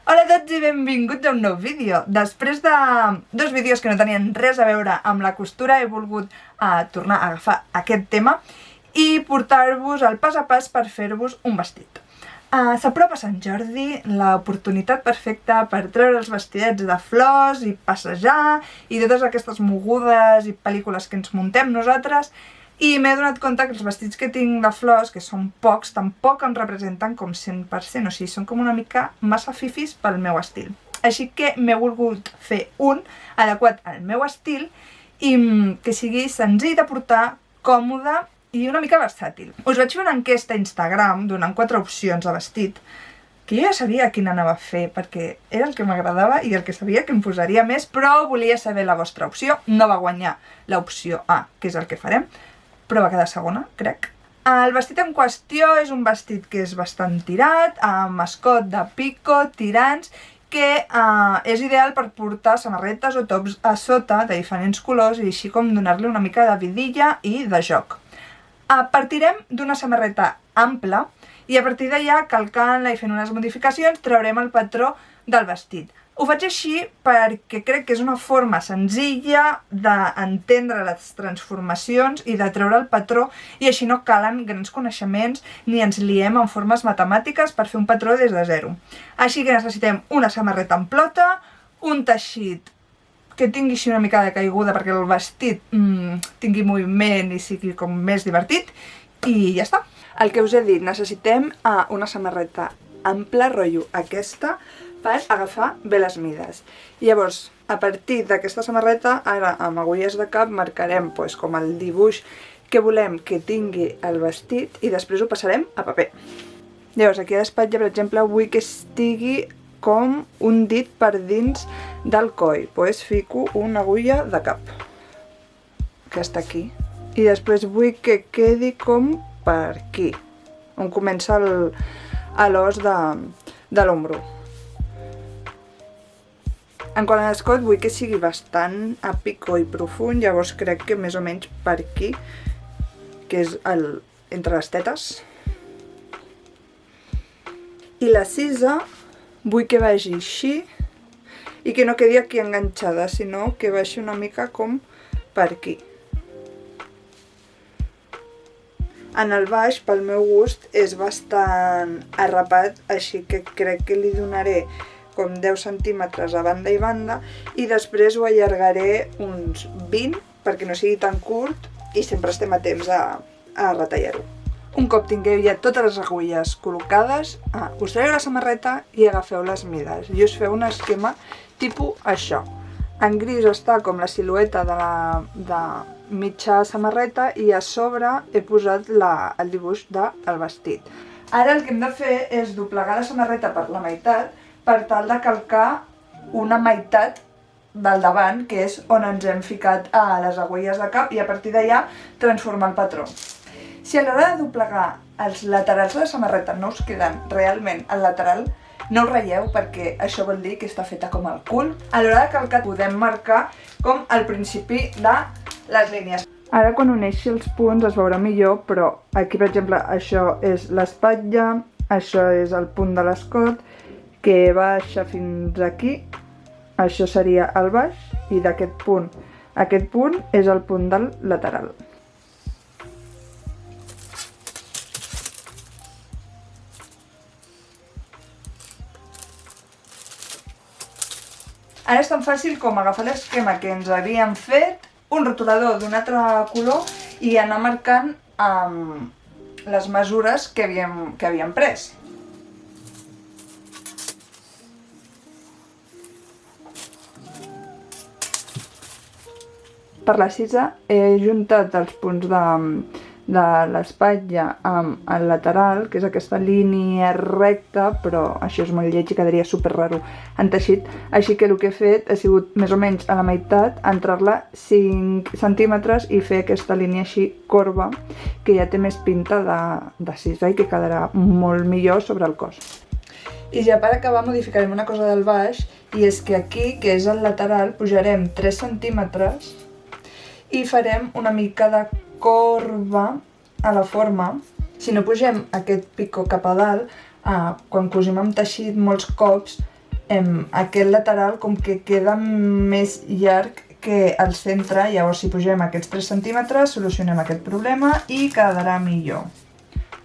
Hola a tots i benvinguts a un nou vídeo. Després de dos vídeos que no tenien res a veure amb la costura, he volgut tornar a agafar aquest tema i portar-vos el pas a pas per fer-vos un vestit. S'apropa Sant Jordi, l'oportunitat perfecta per treure els vestidets de flors i passejar i totes aquestes mogudes i pel·lícules que ens muntem nosaltres. I m'he donat compte que els vestits que tinc de flors, que són pocs, tampoc em representen com 100%, o sigui, són com una mica massa fifis pel meu estil. Així que m'he volgut fer un adequat al meu estil i que sigui senzill de portar, còmode i una mica versàtil. Us vaig fer una enquesta a Instagram donant 4 opcions de vestit, que jo ja sabia quina anava a fer, perquè era el que m'agradava i el que sabia que em posaria més, però volia saber la vostra opció. No va guanyar l'opció A, que és el que farem, però va quedar segona, crec. El vestit en qüestió és un vestit que és bastant tirat, amb escot de pico, tirants, que és ideal per portar samarretes o tops a sota de diferents colors i així com donar-li una mica de vidilla i de joc. Partirem d'una samarreta ampla i a partir d'allà, calcant-la i fent unes modificacions, traurem el patró del vestit. Ho faig així perquè crec que és una forma senzilla d'entendre les transformacions i de treure el patró i així no calen grans coneixements ni ens liem en formes matemàtiques per fer un patró des de zero. Així que necessitem una samarreta amplota, un teixit que tingui així una mica de caiguda perquè el vestit tingui moviment i sigui com més divertit i ja està. El que us he dit, necessitem una samarreta ampla, rotllo aquesta, per agafar bé les mides. Llavors, a partir d'aquesta samarreta, ara amb agulles de cap marcarem com el dibuix que volem que tingui el vestit i després ho passarem a paper. Llavors, aquí a l'espatlla, per exemple, vull que estigui com un dit per dins del coll. Doncs fico una agulla de cap, que està aquí. I després vull que quedi com per aquí, on comença l'os de l'ombro. En quant a l'escot, vull que sigui bastant a pico i profund, llavors crec que més o menys per aquí, que és entre les tetes. I la cisa vull que vagi així i que no quedi aquí enganxada, sinó que vagi una mica com per aquí. En el baix, pel meu gust, és bastant arrapat, així que crec que li donaré com 10 centímetres a banda i banda i després ho allargaré uns 20 perquè no sigui tan curt i sempre estem a temps a retallar-ho. Un cop tingueu ja totes les agulles col·locades, us traieu la samarreta i agafeu les mides i us feu un esquema tipus això. En gris està com la silueta de mitja samarreta i a sobre he posat el dibuix del vestit. Ara el que hem de fer és doblegar la samarreta per la meitat per tal de calcar una meitat del davant, que és on ens hem ficat a les agulles de cap i a partir d'allà transformar el patró. Si a l'hora de doblegar els laterals de la samarreta no us queden realment al lateral, no us ratlleu perquè això vol dir que està feta com el cul. A l'hora de calcar podem marcar com el principi de les línies. Ara quan uneixi els punts es veurà millor, però aquí per exemple això és l'espatlla, això és el punt de l'escot, que baixa fins aquí, això seria el baix, i d'aquest punt a aquest punt és el punt del lateral. Ara és tan fàcil com agafar l'esquema que ens havíem fet, un rotulador d'un altre color i anar marcant les mesures que havíem pres. Per la cisa he juntat els punts de l'espatlla amb el lateral, que és aquesta línia recta, però això és molt lleig i quedaria super raro en teixit, així que el que he fet ha sigut més o menys a la meitat, entrar-la 5 centímetres i fer aquesta línia així corba, que ja té més pinta de cisa i que quedarà molt millor sobre el cos. I ja per acabar modificarem una cosa del baix, i és que aquí, que és el lateral, pujarem 3 centímetres i farem una mica de corba a la forma. Si no pugem aquest picó cap a dalt, quan cosim amb teixit molts cops aquest lateral com que queda més llarg que el centre, llavors si pugem aquests 3 centímetres solucionem aquest problema i quedarà millor.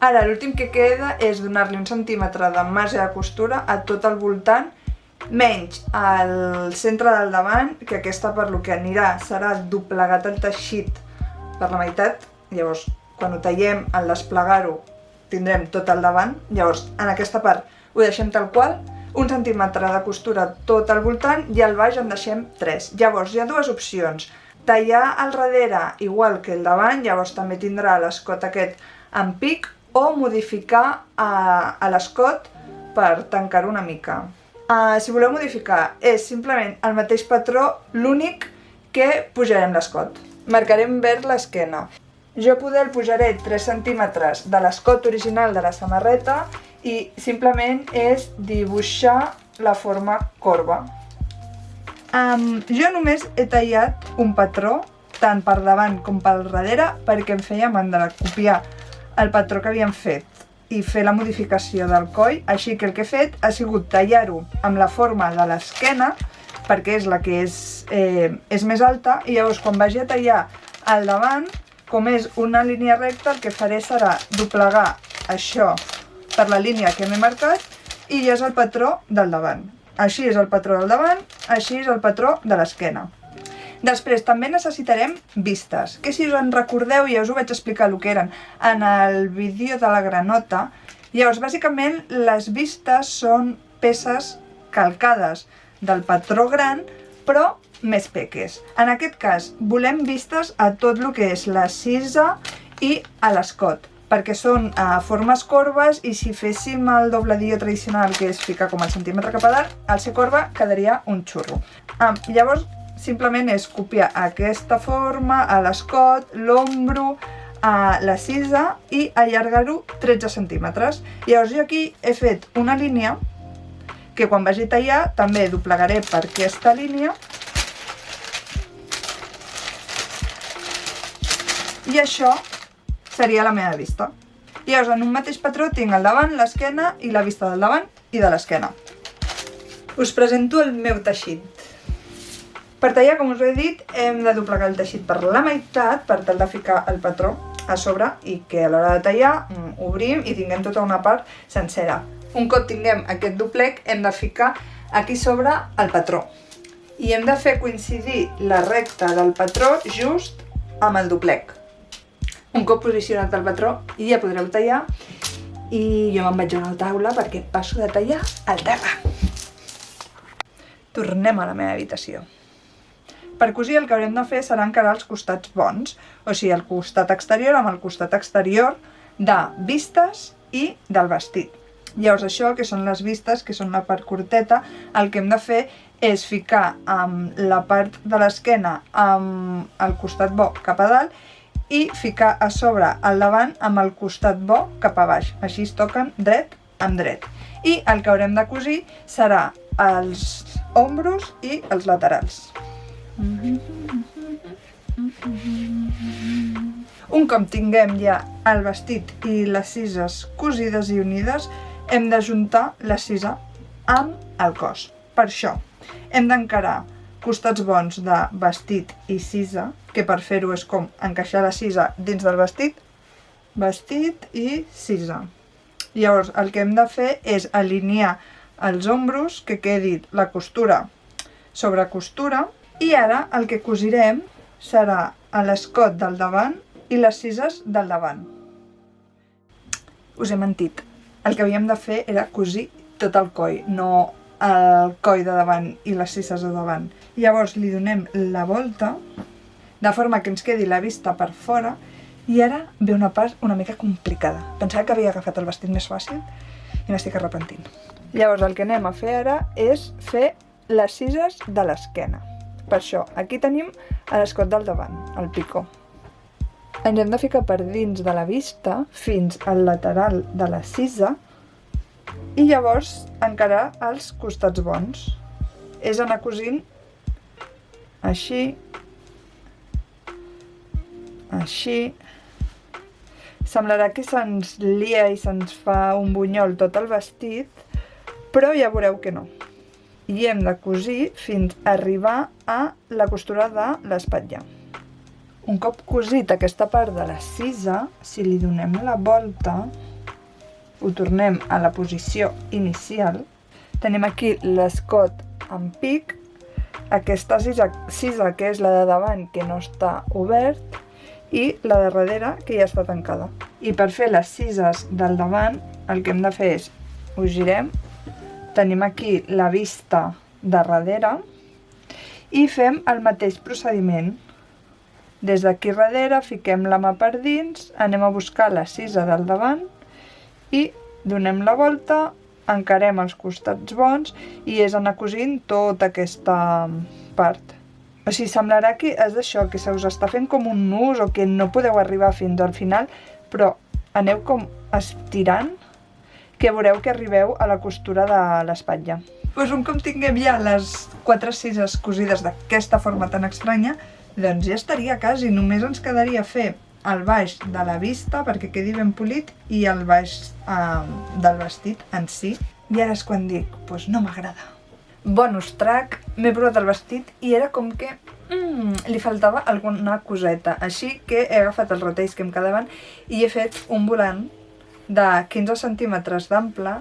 Ara l'últim que queda és donar-li 1 centímetre de marge de costura a tot el voltant, menys al centre del davant, que aquesta per lo que anirà serà doblegat el teixit per la meitat, llavors quan ho tallem al desplegar-ho tindrem tot el davant, llavors en aquesta part ho deixem tal qual, 1 centímetre de costura tot al voltant i al baix en deixem 3. Llavors hi ha 2 opcions, tallar al darrere igual que el davant, llavors també tindrà l'escot aquest en pic, o modificar a l'escot per tancar-ho una mica. Si voleu modificar és simplement el mateix patró, l'únic que pujarem l'escot. Marcarem verd l'esquena. Jo poder el pujaré 3 centímetres de l'escot original de la samarreta i simplement és dibuixar la forma corba. Jo només he tallat un patró, tant per davant com per darrere, perquè em feia mandra copiar el patró que havíem fet i fer la modificació del coll, així que el que he fet ha sigut tallar-ho amb la forma de l'esquena, perquè és la que és més alta, i llavors quan vagi a tallar al davant, com és una línia recta, el que faré serà doblegar això per la línia que m'he marcat i ja és el patró del davant. Així és el patró del davant, així és el patró de l'esquena. Després també necessitarem vistes, que si us en recordeu ja us ho vaig explicar el que eren en el vídeo de la granota. Llavors, bàsicament, les vistes són peces calcades del patró gran, però més peques. En aquest cas, volem vistes a tot el que és la cisa i a l'escot, perquè són formes corbes i si féssim el dobladillo tradicional, que és ficar com el centímetre cap a dalt, al ser corba quedaria un xurro. Llavors, simplement és copiar aquesta forma a l'escot, l'ombro, a la cisa i allargar-ho 13 centímetres. Llavors jo aquí he fet una línia que quan vagi a tallar també doblegaré per aquesta línia i això seria la meva vista. Llavors en un mateix patró tinc el davant, l'esquena i la vista del davant i de l'esquena. Us presento el meu teixit. Per tallar, com us he dit, hem de doblegar el teixit per la meitat per tal de ficar el patró a sobre i que a l'hora de tallar obrim i tinguem tota una part sencera. Un cop tinguem aquest doblec hem de ficar aquí sobre el patró i hem de fer coincidir la recta del patró just amb el doblec. Un cop posicionat el patró ja podreu tallar i jo me'n vaig a la taula perquè passo de tallar al terra. Tornem a la meva habitació. Per cosir el que haurem de fer serà encarar els costats bons, o sigui, el costat exterior amb el costat exterior de vistes i del vestit. Llavors això, que són les vistes, que són la part curteta, el que hem de fer és ficar la part de l'esquena amb el costat bo cap a dalt i ficar a sobre al davant amb el costat bo cap a baix. Així es toquen dret amb dret. I el que haurem de cosir serà els ombros i els laterals. Un cop tinguem ja el vestit i les cises cosides i unides, hem d'ajuntar la cisa amb el cos. Per això hem d'encarar costats bons de vestit i cisa, que per fer-ho és com encaixar la cisa dins del vestit i cisa. Llavors el que hem de fer és alinear els ombros, que quedi la costura sobre costura, i ara el que cosirem serà l'escot del davant i les cises del davant. Us he mentit. El que havíem de fer era cosir tot el coll, no el coll de davant i les cises de davant. Llavors li donem la volta, de forma que ens quedi la vista per fora, i ara ve una part una mica complicada. Pensava que havia agafat el vestit més fàcil i m'estic arrepentint. Llavors el que anem a fer ara és fer les cises de l'esquena. Per això, aquí tenim l'escot del davant, el picó. Ens hem de ficar per dins de la vista fins al lateral de la cisa i llavors encarar els costats bons. És anar cosint així, així. Semblarà que se'ns lia i se'ns fa un bunyol tot el vestit, però ja veureu que no. i hem de cosir fins a arribar a la costura de l'espatlla. Un cop cosit aquesta part de la cisa, si li donem la volta, ho tornem a la posició inicial, tenim aquí l'escot amb pic, aquesta cisa que és la de davant que no està obert i la de darrere que ja està tancada. I per fer les cises del davant el que hem de fer és, ho girem, tenim aquí la vista de darrere i fem el mateix procediment. Des d'aquí darrere fiquem la mà per dins, anem a buscar la cisa del davant i donem la volta, encarem els costats bons i és anar cosint tota aquesta part. O sigui, semblarà que és això, que se us està fent com un nus o que no podeu arribar fins al final, però aneu com estirant que veureu que arribeu a la costura de l'espatlla. Doncs un cop tinguem ja les 4 cises cosides d'aquesta forma tan estranya, doncs ja estaria quasi, només ens quedaria fer el baix de la vista perquè quedi ben polit i el baix del vestit en si. I ara és quan dic, doncs no m'agrada. Bonus track, m'he provat el vestit i era com que li faltava alguna coseta. Així que he agafat els retalls que em quedaven i he fet un volant de 15 centímetres d'ample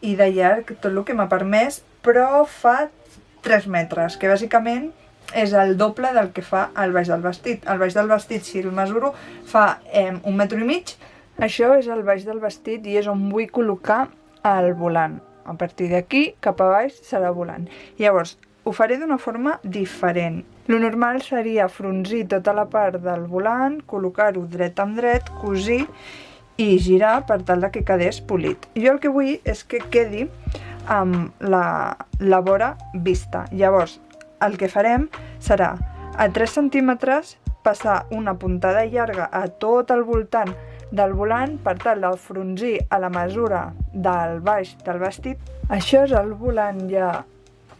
i de llarg, tot el que m'ha permès, però fa 3 metres, que bàsicament és el doble del que fa el baix del vestit. El baix del vestit, si el mesuro, fa 1,5 metres. Això és el baix del vestit i és on vull col·locar el volant. A partir d'aquí, cap a baix, serà volant. Llavors, ho faré d'una forma diferent. Lo normal seria fronzir tota la part del volant, col·locar-ho dret amb dret, cosir i girar per tal que quedés polit. Jo el que vull és que quedi amb la vora vista. Llavors, el que farem serà a 3 centímetres passar una puntada llarga a tot el voltant del volant per tal de fronzir a la mesura del baix del vestit. Això és el volant ja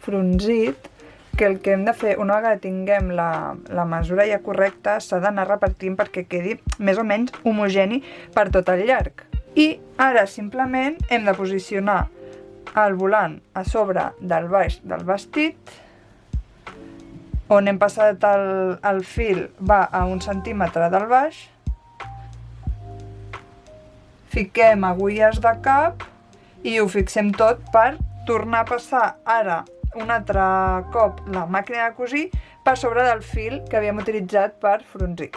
fronzit, que el que hem de fer una vegada tinguem la mesura ja correcta s'ha d'anar repartint perquè quedi més o menys homogeni per tot el llarg. I ara simplement hem de posicionar el volant a sobre del baix del vestit, on hem passat el fil va a 1 centímetre del baix, fiquem agulles de cap i ho fixem tot per tornar a passar ara un altre cop la màquina de cosir per sobre del fil que havíem utilitzat per fronzir.